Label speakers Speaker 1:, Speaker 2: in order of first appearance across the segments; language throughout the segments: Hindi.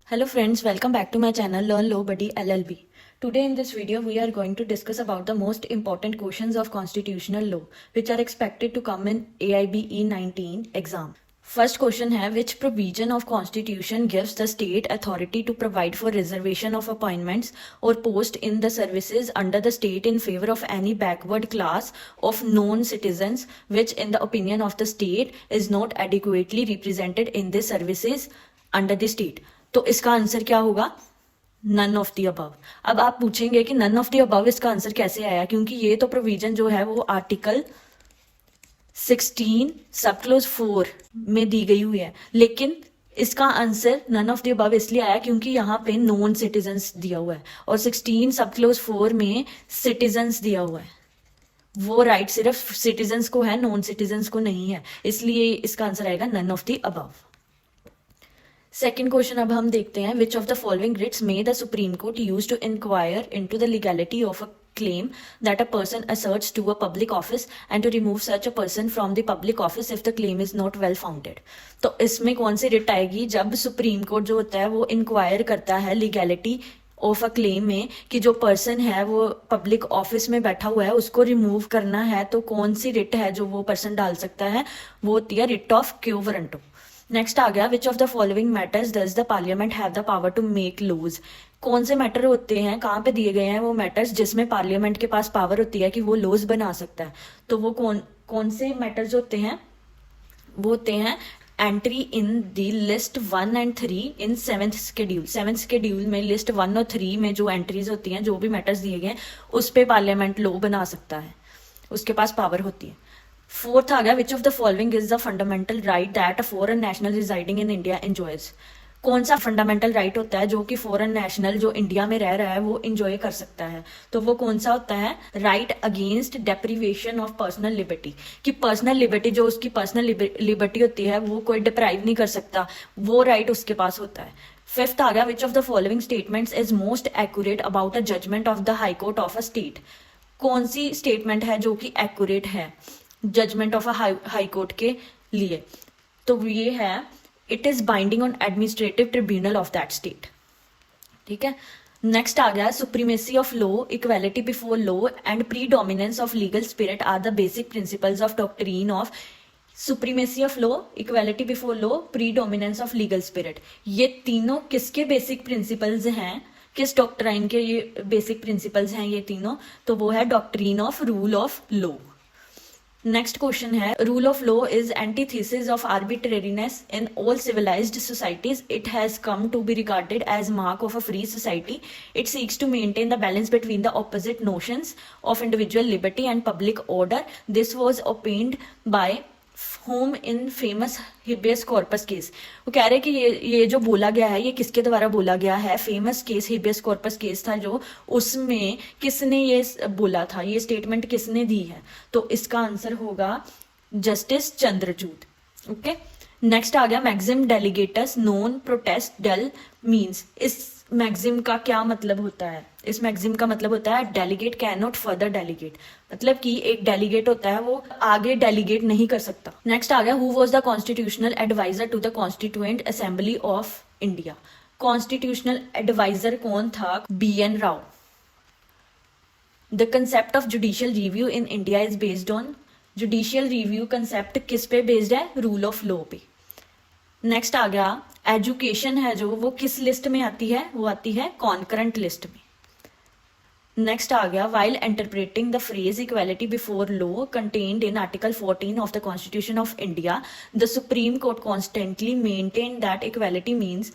Speaker 1: Hello friends, welcome back to my channel Learn Law Buddy LLB. Today in this video we are going to discuss about the most important questions of constitutional law which are expected to come in AIB E19 exam. First question है, which provision of constitution gives the state authority to provide for reservation of appointments or post in the services under the state in favor of any backward class of non-citizens which in the opinion of the state is not adequately represented in the services under the state. तो इसका आंसर क्या होगा? None of the above. अब आप पूछेंगे कि नन ऑफ द अबव इसका आंसर कैसे आया, क्योंकि ये तो प्रोविजन जो है वो आर्टिकल 16 सब क्लोज 4 में दी गई हुई है, लेकिन इसका answer none of the above इसलिए आया क्योंकि यहाँ पे नॉन सिटीजन्स दिया हुआ है और 16 सब क्लोज 4 में सिटीजन्स दिया हुआ है. वो राइट सिर्फ सिटीजन्स को है, नॉन सिटीजन्स को नहीं है, इसलिए इसका आंसर आएगा none of the above. Second question अब हम देखते हैं, which of the following writs may the supreme court use to inquire into the legality of a claim that a person asserts to a public office and to remove such a person from the public office if the claim is not well founded. तो इसमें कौन सी रिट आएगी? जब सुप्रीम कोर्ट जो होता है वो इंक्वायर करता है लीगैलिटी ऑफ अ क्लेम में कि जो पर्सन है वो पब्लिक ऑफिस में बैठा हुआ है उसको रिमूव करना है, तो कौन सी रिट है जो वो पर्सन डाल सकता है? वो होती है writ of quo warranto. Next आ गया, which of the following matters does the parliament have the power to make laws. कौन से मैटर होते हैं, कहाँ पे दिए गए हैं वो मैटर्स जिसमें पार्लियामेंट के पास पावर होती है कि वो लॉज बना सकता है? तो वो कौन से मैटर्स होते हैं? वो होते हैं entry in the list 1 and 3 in 7th schedule. 7th schedule में लिस्ट 1 और 3 में जो एंट्रीज होती हैं, जो भी मैटर्स दिए गए हैं उस पे पार्लियामेंट लॉ बना सकता है, उसके पास पावर होती है. फोर्थ आ गया, which of the following is the fundamental right that a foreign national residing in India enjoys. कौन सा फंडामेंटल राइट होता है जो कि फॉरेन नेशनल जो इंडिया में रह रहा है वो इंजॉय कर सकता है? तो वो कौन सा होता है? Right against deprivation of personal liberty. कि पर्सनल लिबर्टी, जो उसकी पर्सनल लिबर्टी होती है वो कोई डिप्राइव नहीं कर सकता, वो राइट उसके पास होता है. फिफ्थ आ गया, which of the following statements is most accurate about a judgment of the high court of a state. कौन सी स्टेटमेंट है जो कि एक्यूरेट है judgment of a high court के लिए? तो ये है, it is binding on administrative tribunal of that state. ठीक है. नेक्स्ट आ गया, supremacy of law, equality before law and predominance of legal spirit are the basic principles of doctrine of. Supremacy of law, equality before law, predominance of legal spirit, ये तीनों किसके बेसिक प्रिंसिपल्स हैं? किस डॉक्ट्राइन के ये बेसिक प्रिंसिपल्स हैं ये तीनों? तो वो है doctrine of rule of law. Next question है, rule of law is antithesis of arbitrariness in all civilised societies. It has come to be regarded as mark of a free society. It seeks to maintain the balance between the opposite notions of individual liberty and public order. This was opened by home in famous habeas corpus case. वो कह रहे हैं कि ये जो बोला गया है ये किसके द्वारा बोला गया है? Famous case habeas corpus case था जो, उसमें किसने ये बोला था, ये स्टेटमेंट किसने दी है? तो इसका आंसर होगा जस्टिस चंद्रचूड. ओके. नेक्स्ट आ गया, maxim delegatus non protest del means. इस मैक्सिम का क्या मतलब होता है? इस मैक्सिम का मतलब होता है delegate can not further delegate, मतलब कि एक डेलीगेट होता है वो आगे डेलीगेट नहीं कर सकता. नेक्स्ट आ गया, who was the constitutional adviser to the constituent assembly of India. Constitutional adviser कौन था? BN Rao. The concept of judicial review in India is based on. Judicial review concept किस पे बेस्ड है? रूल ऑफ लॉ पे. नेक्स्ट आ गया, एजुकेशन है जो वो किस लिस्ट में आती है? वो आती है कॉन्करेंट लिस्ट में. नेक्स्ट आ गया, while interpreting the phrase equality before law contained in article 14 of the constitution of India, the supreme court constantly maintain that equality means.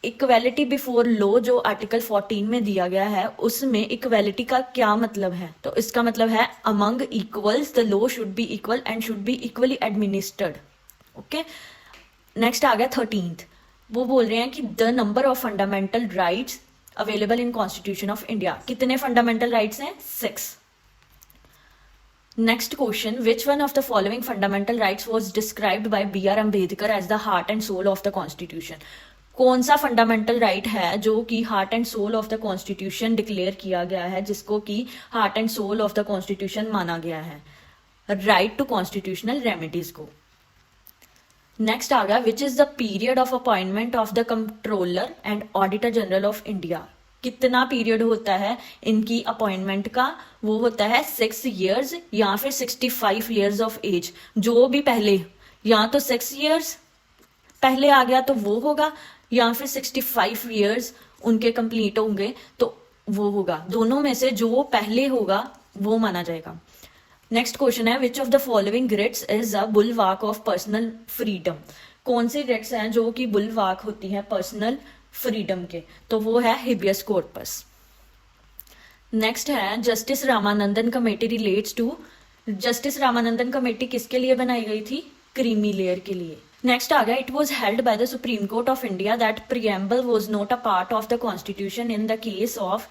Speaker 1: Equality before law जो आर्टिकल 14 में दिया गया है उसमें इक्वालिटी का क्या मतलब है? तो इसका मतलब है among equals the law should be equal and should be equally administered. Okay. Next आ गया 13th. वो बोल रहे हैं कि the number of fundamental rights available in constitution of India. कितने फंडामेंटल राइट्स हैं? 6. Next question, which one of the following fundamental rights was described by BR Ambedkar as the heart and soul of the constitution. कौन सा फंडामेंटल राइट है जो कि heart and soul of the constitution declare किया गया है, जिसको कि heart and soul of the constitution माना गया है? राइट टू कॉन्स्टिट्यूशनल रेमेडीज को. नेक्स्ट आ गया which is the period of appointment of the controller and auditor general of India. कितना पीरियड होता है इनकी अपॉइंटमेंट का? वो होता है 6 years या फिर 65 years ऑफ एज। जो भी पहले, या तो 6 years पहले आ गया तो वो होगा, या फिर 65 years उनके कंप्लीट होंगे तो वो होगा। दोनों में से जो पहले होगा वो माना जाएगा। नेक्स्ट क्वेश्चन है which of the following writs is a bulwark of personal freedom. कौन सी रिट्स हैं जो कि बुलवार्क होती हैं पर्सनल फ्रीडम के? तो वो है हिबियस कॉर्पस। नेक्स्ट है justice Ramanandan committee relates to. Justice Ramanandan committee किसके लिए बनाई गई थी? क्रीमी लेयर के लिए। नेक्स्ट आ गया it was held by the supreme Court of India that preamble was not a part of the constitution in the case of,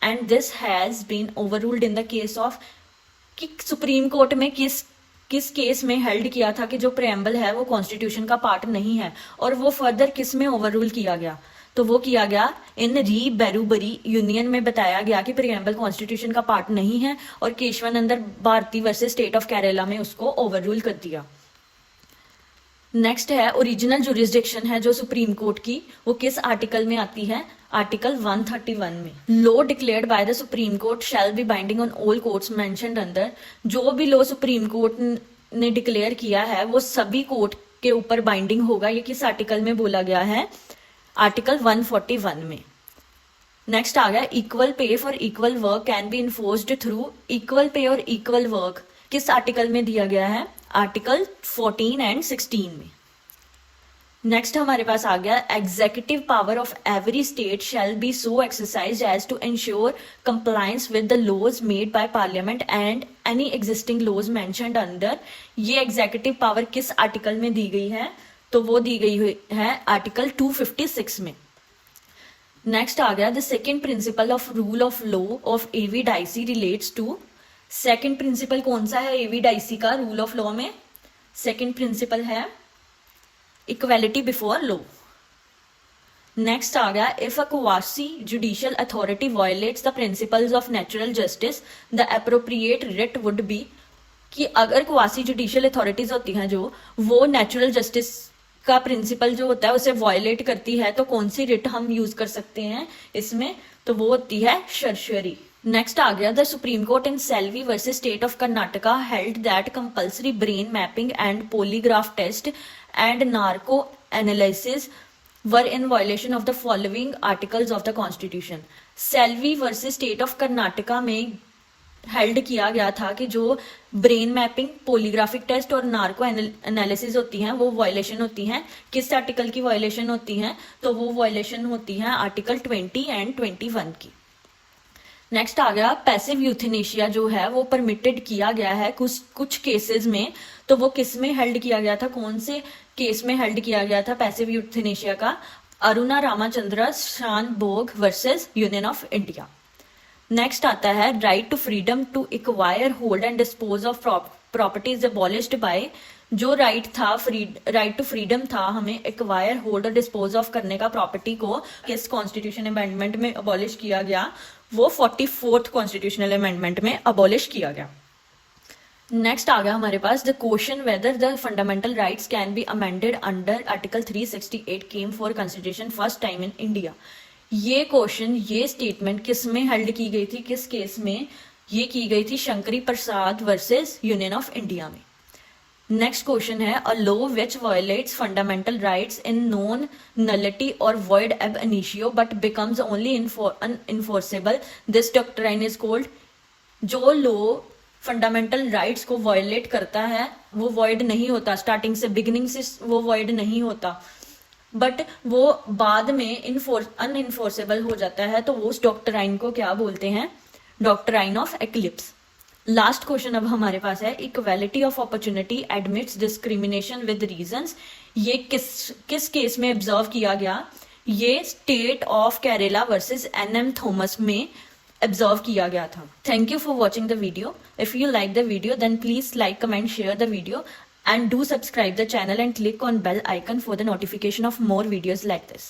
Speaker 1: and this has been overruled in the case of. कि सुप्रीम कोर्ट में किस केस में हेल्ड किया था कि जो प्रियम्बल है वो कॉन्स्टिट्यूशन का पार्ट नहीं है, और वो फर्दर किस में ओवररूल किया गया? तो वो किया गया इन री बेरूबरी यूनियन में। बताया गया कि प्रियम्बल कॉन्स्टिट्यूशन का पार्ट नहीं है, और Kesavananda Bharati versus state of Kerala में उसको ओवररूल कर दिया। नेक्स्ट है ओरिजिनल जुरिस्डिक्शन है जो सुप्रीम कोर्ट की, वो किस आर्टिकल में आती है? आर्टिकल 131 में। Law declared by the supreme court shall be binding on all courts mentioned under. जो भी लॉ सुप्रीम कोर्ट ने डिक्लेयर किया है वो सभी कोर्ट के ऊपर बाइंडिंग होगा। ये किस आर्टिकल में बोला गया है? आर्टिकल 141 में। नेक्स्ट आ गया equal pay for equal work can be enforced through. Equal pay और इक्वल वर्क किस आर्टिकल में दिया गया है? आर्टिकल 14 एंड 16 में। नेक्स्ट हमारे पास आ गया executive power of every state shall be so exercised as to ensure compliance with the laws made by Parliament and any existing laws mentioned under. ये एग्जीक्यूटिव पावर किस आर्टिकल में दी गई है? तो वो दी गई हुई है आर्टिकल 256 में। नेक्स्ट आ गया the second principle of rule of law of A V Dicey relates to. Second principle कौन सा है एवी डाइसी का रूल ऑफ लॉ में? सेकेंड प्रिंसिपल है इक्वालिटी बिफोर लॉ। नेक्स्ट आ गया if a quasi judicial authority violates the principles of natural justice the appropriate writ would be. कि अगर क्वासी जुडिशियल अथॉरिटीज होती हैं जो, वो नेचुरल जस्टिस का प्रिंसिपल जो होता है उसे वायलेट करती है तो कौन सी रिट हम यूज कर सकते हैं इसमें? तो वो होती है शर्शरी। नेक्स्ट आ गया the supreme Court in Selvi versus state of Karnataka held that compulsory brain mapping and polygraph test and narco analysis were in violation of the following articles of the constitution. Selvi versus state of Karnataka में हेल्ड किया गया था कि जो ब्रेन मैपिंग, पॉलीग्राफिक टेस्ट और नार्को एनालिसिस होती हैं वो वायलेशन होती हैं। किस आर्टिकल की वायलेशन होती हैं? तो वो वायलेशन होती हैं आर्टिकल 20 एंड 21 की। नेक्स्ट आ गया पैसिव यूथेनेशिया जो है वो परमिटेड किया गया है कुछ केसेस में। तो वो किस में हेल्ड किया गया था? कौन से केस में हेल्ड किया गया था पैसिव यूथेनेशिया का? Aruna Ramachandra Shanbaug versus union of India. Next आता है right to freedom to acquire hold and dispose of property is abolished by. जो राइट टू फ्रीडम था हमें एक्वायर होल्ड और डिस्पोज ऑफ करने का प्रॉपर्टी को किस कॉन्स्टिट्यूशन अमेंडमेंट में अबॉलिश किया गया? वो 44th कॉन्स्टिट्यूशनल अमेंडमेंट में अबॉलिश किया गया। नेक्स्ट आ गया हमारे पास the question whether the fundamental rights can be amended under article 368 came for consideration first time in India. ये क्वेश्चन, ये स्टेटमेंट किस में हेल्ड की गई थी? किस केस में ये की गई थी? Shankari Prasad versus union of India में। नेक्स्ट क्वेश्चन है a law which violates fundamental rights in non nullity और void ab initio but becomes only enforceable this doctrine is called. जो लॉ फंडामेंटल राइट्स को वायलेट करता है वो वॉइड नहीं होता, स्टार्टिंग से, बिगिनिंग से वो वॉइड नहीं होता, बट वो बाद में अनइनफोर्सेबल हो जाता है। तो वो उस डॉक्ट्राइन को क्या बोलते हैं? Doctrine of eclipse. Last question अब हमारे पास है equality of opportunity admits discrimination with reasons. ये किस केस में ऑब्जर्व किया गया? ये state of Kerala versus NM Thomas में ऑब्जर्व किया गया था। Thank you for watching the video. If you like the video then please like, comment, share the video and do subscribe the channel and click on bell icon for the notification of more videos like this.